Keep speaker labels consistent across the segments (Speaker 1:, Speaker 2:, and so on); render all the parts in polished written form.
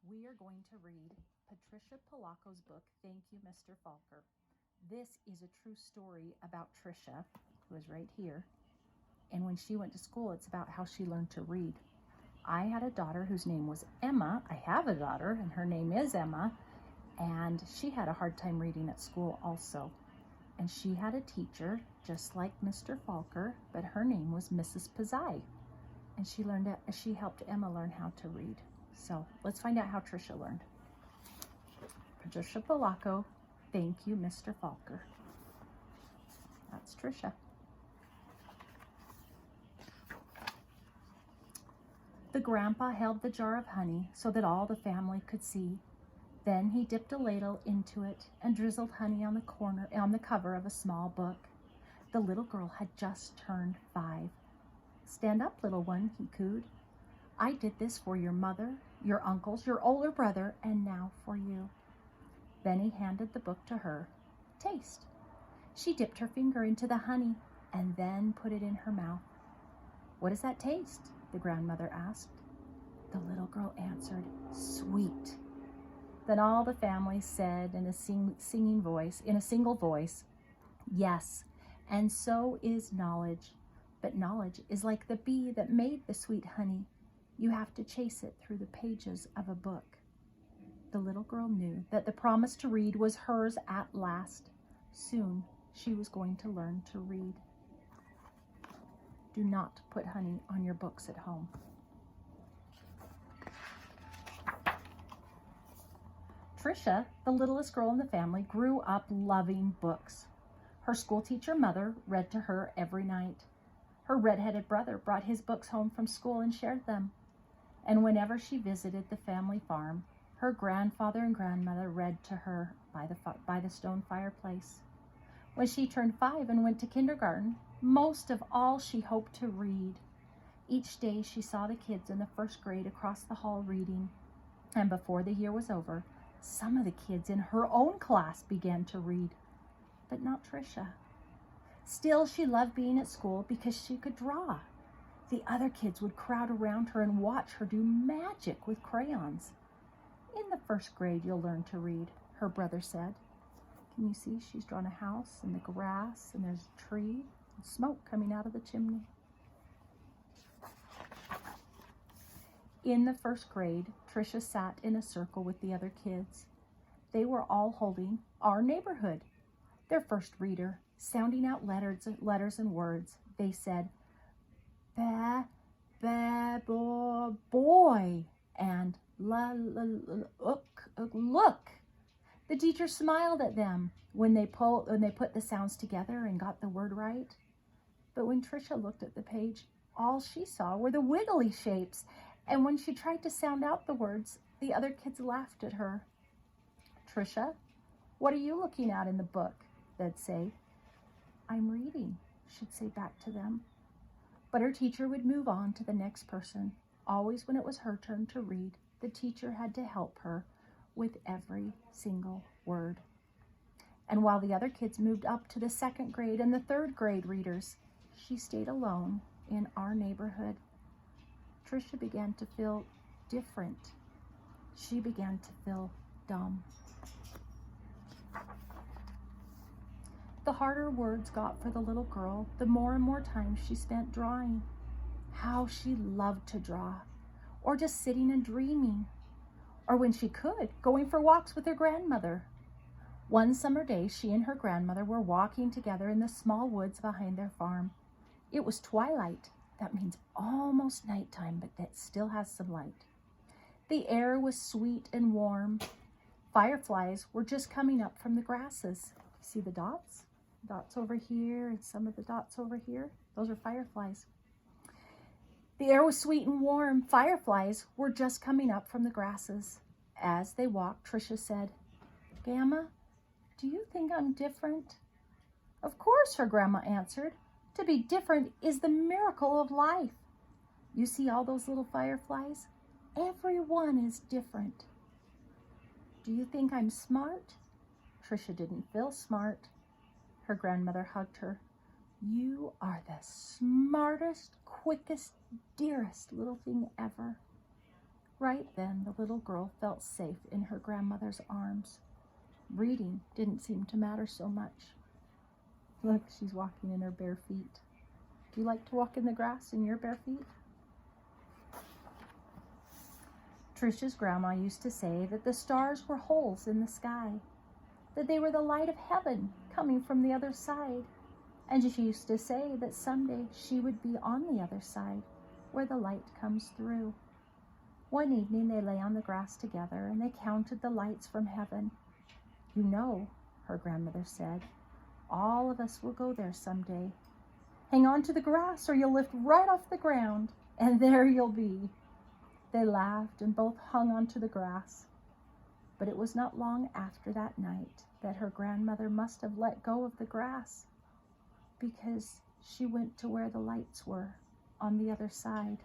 Speaker 1: We are going to read Patricia Polacco's book, Thank You, Mr. Falker. This is a true story about Tricia, who is right here. And when she went to school, it's about how she learned to read. I had a daughter whose name was Emma. I have a daughter, and her name is Emma. And she had a hard time reading at school also. And she had a teacher, just like Mr. Falker, but her name was Mrs. Pizzai. And she helped Emma learn how to read. So let's find out how Tricia learned. Patricia Polacco, Thank You, Mr. Falker. That's Tricia. The grandpa held the jar of honey so that all the family could see. Then he dipped a ladle into it and drizzled honey on the cover of a small book. The little girl had just turned 5. Stand up, little one, he cooed. I did this for your mother, your uncles, your older brother, and now for you. Then he handed the book to her. Taste. She dipped her finger into the honey and then put it in her mouth. What does that taste? The grandmother asked. The little girl answered, sweet. Then all the family said in a single voice, yes, and so is knowledge. But knowledge is like the bee that made the sweet honey. You have to chase it through the pages of a book. The little girl knew that the promise to read was hers at last. Soon she was going to learn to read. Do not put honey on your books at home. Tricia, the littlest girl in the family, grew up loving books. Her school teacher mother read to her every night. Her red-headed brother brought his books home from school and shared them. And whenever she visited the family farm, her grandfather and grandmother read to her by the stone fireplace. When she turned 5 and went to kindergarten, most of all she hoped to read. Each day she saw the kids in the first grade across the hall reading. And before the year was over, some of the kids in her own class began to read, but not Tricia. Still, she loved being at school because she could draw. The other kids would crowd around her and watch her do magic with crayons. In the first grade, you'll learn to read, her brother said. Can you see she's drawn a house and the grass, and there's a tree and smoke coming out of the chimney? In the first grade, Tricia sat in a circle with the other kids. They were all holding Our Neighborhood, their first reader, sounding out letters and words. They said, boy, and look. The teacher smiled at them when they put the sounds together and got the word right. But when Tricia looked at the page, all she saw were the wiggly shapes. And when she tried to sound out the words, the other kids laughed at her. Tricia, what are you looking at in the book? They'd say. I'm reading, she'd say back to them. But her teacher would move on to the next person. Always when it was her turn to read, the teacher had to help her with every single word. And while the other kids moved up to the second grade and the third grade readers, she stayed alone in Our Neighborhood. Tricia began to feel different. She began to feel dumb. The harder words got for the little girl, the more and more time she spent drawing. How she loved to draw, or just sitting and dreaming, or when she could, going for walks with her grandmother. One summer day, she and her grandmother were walking together in the small woods behind their farm. It was twilight. That means almost nighttime, but that still has some light. The air was sweet and warm. Fireflies were just coming up from the grasses. See the dots? Dots over here and some of the dots over here. Those are fireflies. The air was sweet and warm. Fireflies were just coming up from the grasses. As they walked, Tricia said, Grandma, do you think I'm different? Of course, her grandma answered. To be different is the miracle of life. You see all those little fireflies? Everyone is different. Do you think I'm smart? Tricia didn't feel smart. Her grandmother hugged her. You are the smartest, quickest, dearest little thing ever. Right then, the little girl felt safe in her grandmother's arms. Reading didn't seem to matter so much. Look, she's walking in her bare feet. Do you like to walk in the grass in your bare feet? Tricia's grandma used to say that the stars were holes in the sky, that they were the light of heaven coming from the other side. And she used to say that someday she would be on the other side, where the light comes through. One evening they lay on the grass together and they counted the lights from heaven. You know, her grandmother said, all of us will go there someday. Hang on to the grass or you'll lift right off the ground, and there you'll be. They laughed and both hung onto the grass. But it was not long after that night that her grandmother must have let go of the grass, because she went to where the lights were on the other side.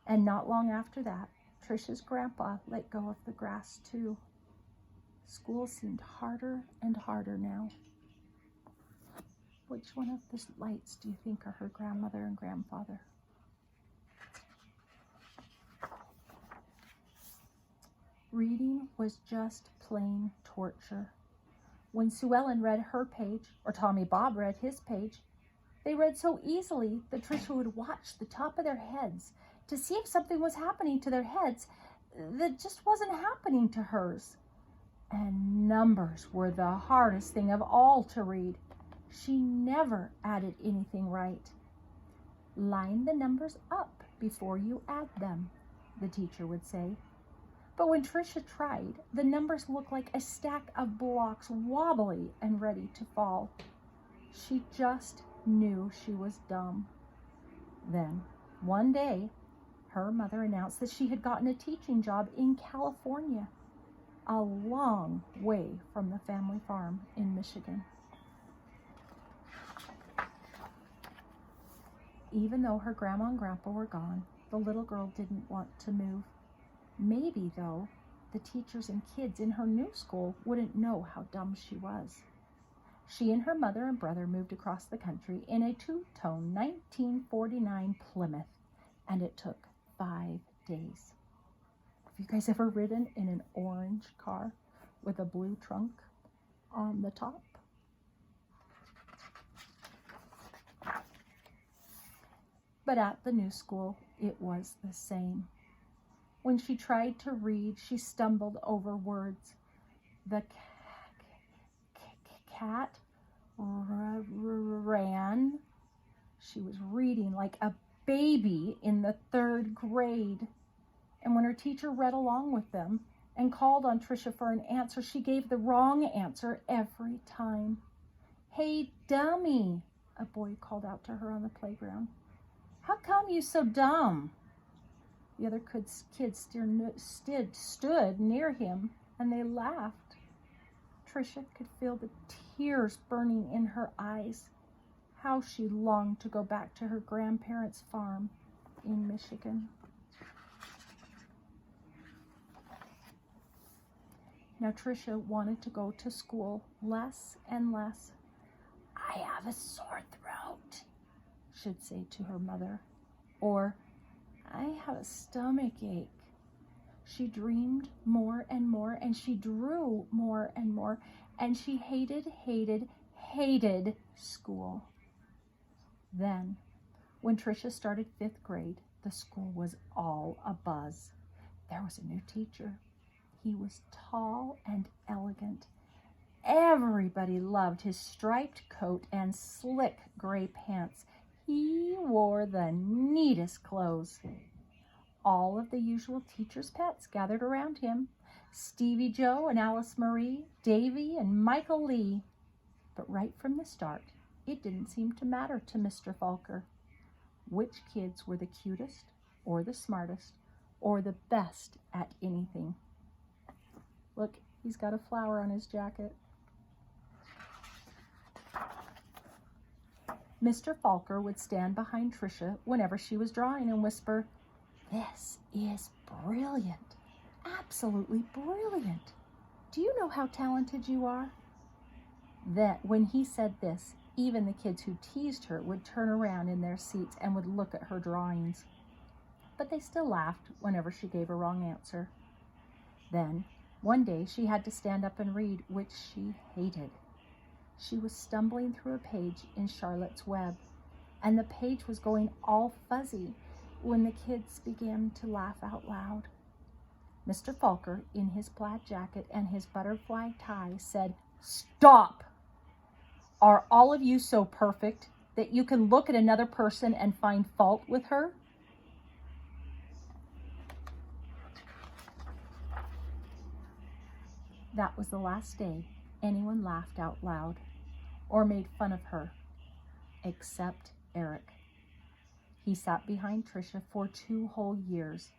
Speaker 1: And not long after that, Tricia's grandpa let go of the grass too. School seemed harder and harder now. Which one of the lights do you think are her grandmother and grandfather? Reading was just plain torture. When Sue Ellen read her page, or Tommy Bob read his page, they read so easily that Tricia would watch the top of their heads to see if something was happening to their heads that just wasn't happening to hers. And numbers were the hardest thing of all to read. She never added anything right. Line the numbers up before you add them, the teacher would say. But when Tricia tried, the numbers looked like a stack of blocks, wobbly and ready to fall. She just knew she was dumb. Then, one day, her mother announced that she had gotten a teaching job in California, a long way from the family farm in Michigan. Even though her grandma and grandpa were gone, the little girl didn't want to move. Maybe, though, the teachers and kids in her new school wouldn't know how dumb she was. She and her mother and brother moved across the country in a two-tone 1949 Plymouth, and it took 5 days. Have you guys ever ridden in an orange car with a blue trunk on the top? But at the new school, it was the same. When she tried to read, she stumbled over words. The cat ran. She was reading like a baby in the 3rd grade. And when her teacher read along with them and called on Tricia for an answer, she gave the wrong answer every time. "Hey, dummy," a boy called out to her on the playground. "How come you so dumb?" The other kids stood near him, and they laughed. Tricia could feel the tears burning in her eyes. How she longed to go back to her grandparents' farm in Michigan. Now Tricia wanted to go to school less and less. "I have a sore throat," she'd say to her mother. Or, "I have a stomach ache." She dreamed more and more, and she drew more and more, and she hated school. Then, when Tricia started 5th grade, the school was all abuzz. There was a new teacher. He was tall and elegant. Everybody loved his striped coat and slick gray pants. He wore the neatest clothes. All of the usual teacher's pets gathered around him. Stevie Joe and Alice Marie, Davy and Michael Lee. But right from the start, it didn't seem to matter to Mr. Falker which kids were the cutest or the smartest or the best at anything. Look, he's got a flower on his jacket. Mr. Falker would stand behind Tricia whenever she was drawing and whisper, "This is brilliant, absolutely brilliant. Do you know how talented you are?" Then, when he said this, even the kids who teased her would turn around in their seats and would look at her drawings. but they still laughed whenever she gave a wrong answer. Then, one day, she had to stand up and read, which she hated. She was stumbling through a page in Charlotte's Web, and the page was going all fuzzy when the kids began to laugh out loud. Mr. Falker, in his plaid jacket and his butterfly tie, said, "Stop! Are all of you so perfect that you can look at another person and find fault with her?" That was the last day anyone laughed out loud or made fun of her, except Eric. He sat behind Tricia for 2 whole years,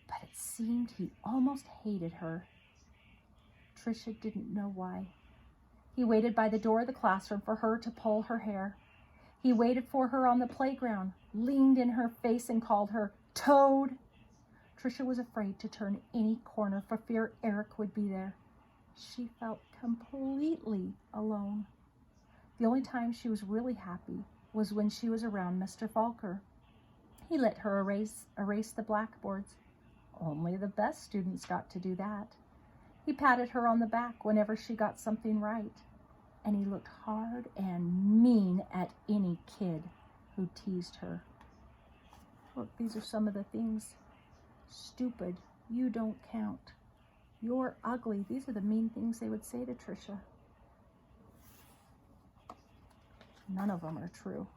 Speaker 1: but it seemed he almost hated her. Tricia didn't know why. He waited by the door of the classroom for her to pull her hair. He waited for her on the playground, leaned in her face and called her Toad. Tricia was afraid to turn any corner for fear Eric would be there. She felt completely alone. The only time she was really happy was when she was around Mr. Falker. He let her erase the blackboards. Only the best students got to do that. He patted her on the back whenever she got something right, and he looked hard and mean at any kid who teased her. Look, these are some of the things. Stupid, you don't count. You're ugly. These are the mean things they would say to Tricia. None of them are true.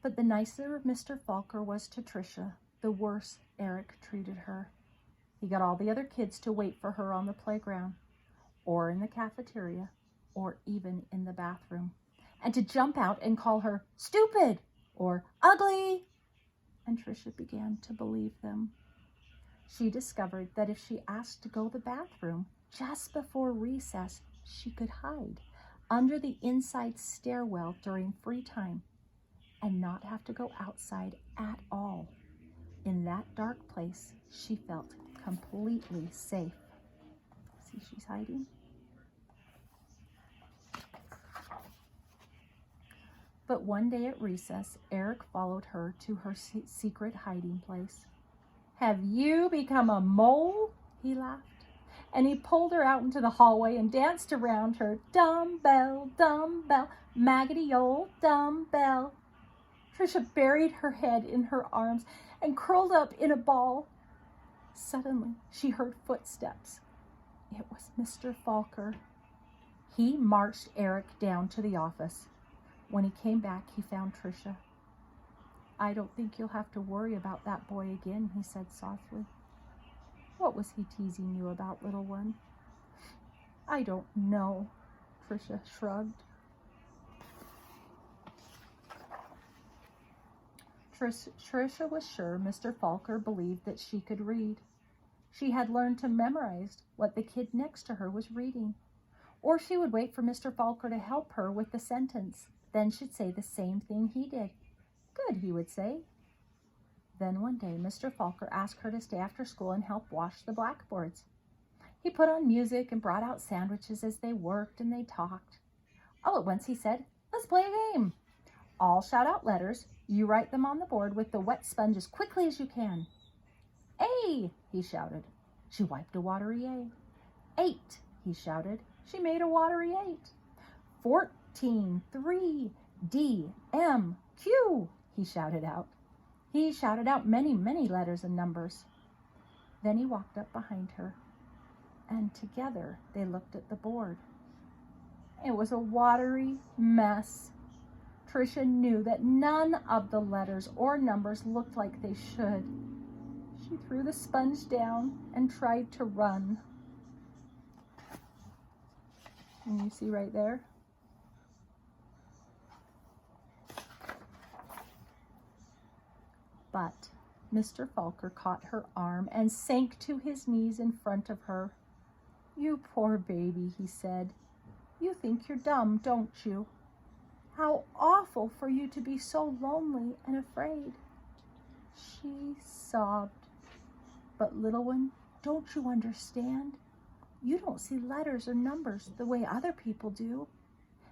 Speaker 1: But the nicer Mr. Falker was to Tricia, the worse Eric treated her. He got all the other kids to wait for her on the playground, or in the cafeteria, or even in the bathroom, and to jump out and call her stupid or ugly. And Tricia began to believe them. She discovered that if she asked to go to the bathroom just before recess, she could hide under the inside stairwell during free time and not have to go outside at all. In that dark place, she felt completely safe. See, she's hiding. But one day at recess, Eric followed her to her secret hiding place. "Have you become a mole?" he laughed. And he pulled her out into the hallway and danced around her. Dumbbell, dumbbell, maggoty old dumbbell. Tricia buried her head in her arms and curled up in a ball. Suddenly, she heard footsteps. It was Mr. Falker. He marched Eric down to the office. When he came back, he found Tricia. "I don't think you'll have to worry about that boy again," he said softly. "What was he teasing you about, little one?" "I don't know," Tricia shrugged. Tricia was sure Mr. Falker believed that she could read. She had learned to memorize what the kid next to her was reading. Or she would wait for Mr. Falker to help her with the sentence. Then she'd say the same thing he did. "Good," he would say. Then one day, Mr. Falker asked her to stay after school and help wash the blackboards. He put on music and brought out sandwiches as they worked and they talked. All at once he said, "Let's play a game. I'll shout out letters. You write them on the board with the wet sponge as quickly as you can." "A," he shouted. She wiped a watery A. 8, he shouted. She made a watery 8. 14, 3, D, M, Q, he shouted out. He shouted out many, many letters and numbers. Then he walked up behind her, and together they looked at the board. It was a watery mess. Tricia knew that none of the letters or numbers looked like they should. She threw the sponge down and tried to run. And you see right there? But Mr. Falker caught her arm and sank to his knees in front of her. "You poor baby," he said. "You think you're dumb, don't you? How awful for you to be so lonely and afraid." She sobbed. "But little one, don't you understand? You don't see letters or numbers the way other people do.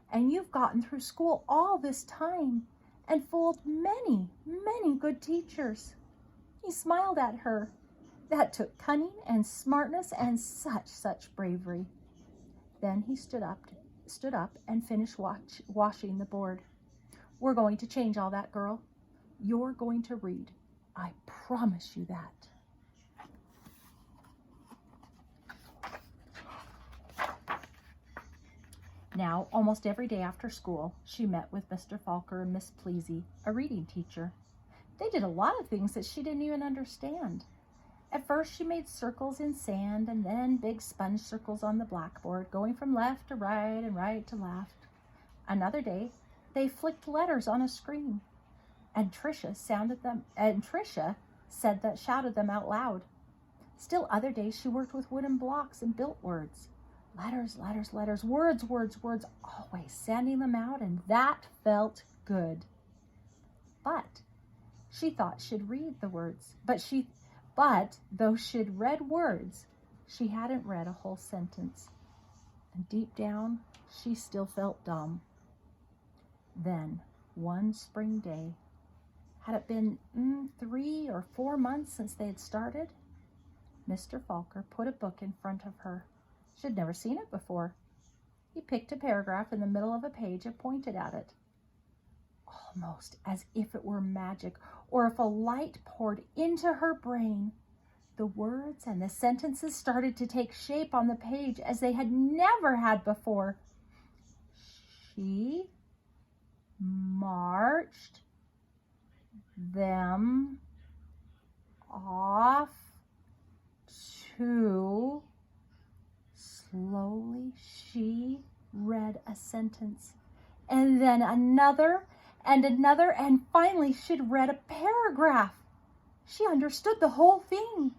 Speaker 1: And you've gotten through school all this time, and fooled many, many good teachers. He smiled at her. That took cunning and smartness and such bravery. Then he stood up and finished washing the board. We're going to change all that, girl. You're going to read. I promise you that. Now, almost every day after school, she met with Mr. Falker and Miss Pleasy, a reading teacher. They did a lot of things that she didn't even understand. At first, she made circles in sand and then big sponge circles on the blackboard, going from left to right and right to left. Another day, they flicked letters on a screen, and Tricia shouted them out loud. Still other days, she worked with wooden blocks and built words. Letters, letters, letters, words, words, words, always sanding them out, and that felt good. But she thought she'd read the words, but though she'd read words, she hadn't read a whole sentence. And deep down, she still felt dumb. Then, one spring day, had it been 3 or 4 months since they had started, Mr. Falker put a book in front of her. She'd never seen it before. He picked a paragraph in the middle of a page and pointed at it. Almost as if it were magic, or if a light poured into her brain, the words and the sentences started to take shape on the page as they had never had before. She marched them off to... Slowly she read a sentence, and then another, and finally she'd read a paragraph. She understood the whole thing.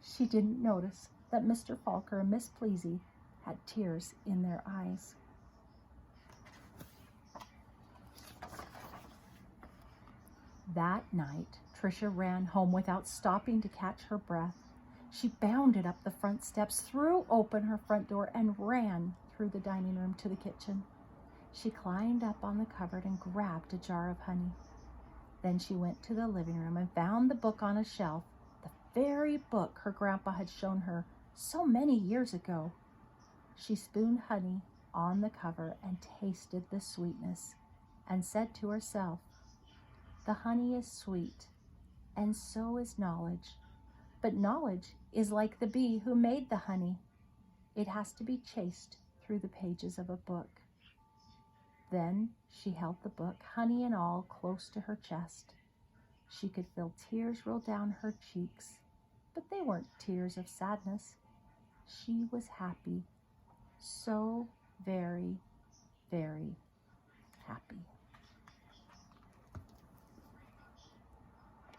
Speaker 1: She didn't notice that Mr. Falker and Miss Pleasy had tears in their eyes. That night, Tricia ran home without stopping to catch her breath. She bounded up the front steps, threw open her front door, and ran through the dining room to the kitchen. She climbed up on the cupboard and grabbed a jar of honey. Then she went to the living room and found the book on a shelf, the very book her grandpa had shown her so many years ago. She spooned honey on the cover and tasted the sweetness and said to herself, "The honey is sweet, and so is knowledge. But knowledge is like the bee who made the honey. It has to be chased through the pages of a book." Then she held the book, honey and all, close to her chest. She could feel tears roll down her cheeks, but they weren't tears of sadness. She was happy, so very, very happy.